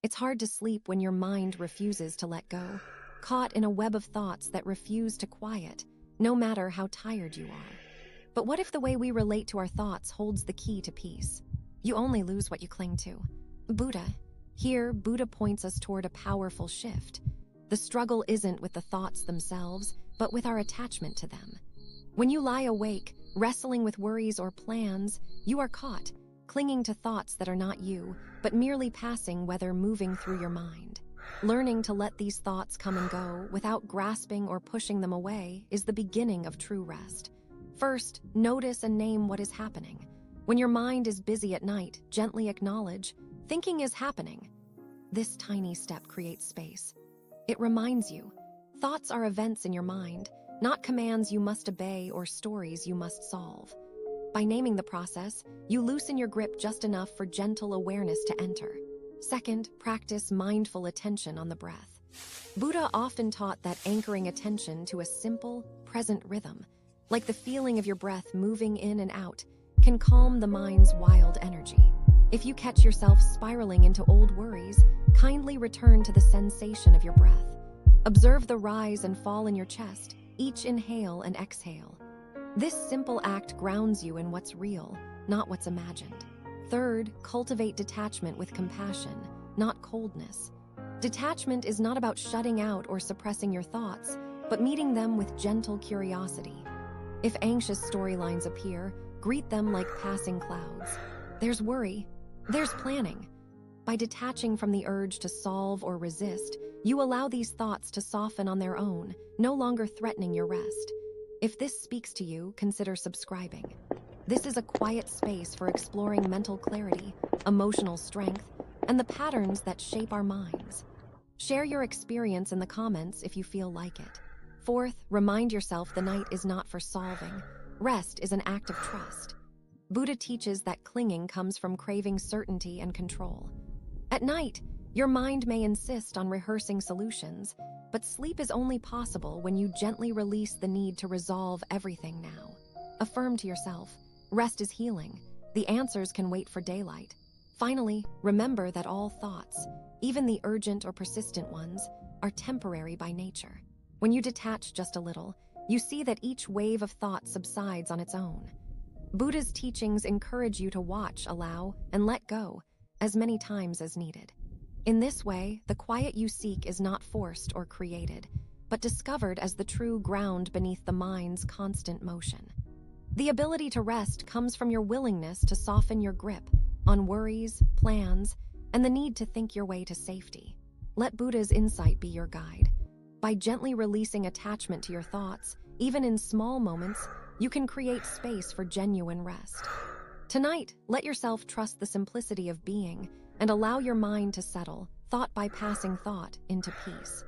It's hard to sleep when your mind refuses to let go, caught in a web of thoughts that refuse to quiet, no matter how tired you are. But what if the way we relate to our thoughts holds the key to peace? You only lose what you cling to. Buddha points us toward a powerful shift. The struggle isn't with the thoughts themselves, but with our attachment to them. When you lie awake, wrestling with worries or plans, you are caught, clinging to thoughts that are not you, but merely passing whether moving through your mind. Learning to let these thoughts come and go without grasping or pushing them away is the beginning of true rest. First, notice and name what is happening. When your mind is busy at night, gently acknowledge, thinking is happening. This tiny step creates space. It reminds you, thoughts are events in your mind, not commands you must obey or stories you must solve. By naming the process, you loosen your grip just enough for gentle awareness to enter. Second, practice mindful attention on the breath. Buddha often taught that anchoring attention to a simple, present rhythm, like the feeling of your breath moving in and out, can calm the mind's wild energy. If you catch yourself spiraling into old worries, kindly return to the sensation of your breath. Observe the rise and fall in your chest, each inhale and exhale. This simple act grounds you in what's real, not what's imagined. Third, cultivate detachment with compassion, not coldness. Detachment is not about shutting out or suppressing your thoughts, but meeting them with gentle curiosity. If anxious storylines appear, greet them like passing clouds. There's worry, there's planning. By detaching from the urge to solve or resist, you allow these thoughts to soften on their own, no longer threatening your rest. If this speaks to you, consider subscribing. This is a quiet space for exploring mental clarity, emotional strength, and the patterns that shape our minds. Share your experience in the comments if you feel like it. Fourth, remind yourself the night is not for solving. Rest is an act of trust. Buddha teaches that clinging comes from craving certainty and control. At night, your mind may insist on rehearsing solutions, but sleep is only possible when you gently release the need to resolve everything now. Affirm to yourself, rest is healing. The answers can wait for daylight. Finally, remember that all thoughts, even the urgent or persistent ones, are temporary by nature. When you detach just a little, you see that each wave of thought subsides on its own. Buddha's teachings encourage you to watch, allow, and let go as many times as needed. In this way, the quiet you seek is not forced or created, but discovered as the true ground beneath the mind's constant motion. The ability to rest comes from your willingness to soften your grip on worries, plans, and the need to think your way to safety. Let Buddha's insight be your guide. By gently releasing attachment to your thoughts, even in small moments, you can create space for genuine rest. Tonight, let yourself trust the simplicity of being and allow your mind to settle, thought by passing thought, into peace.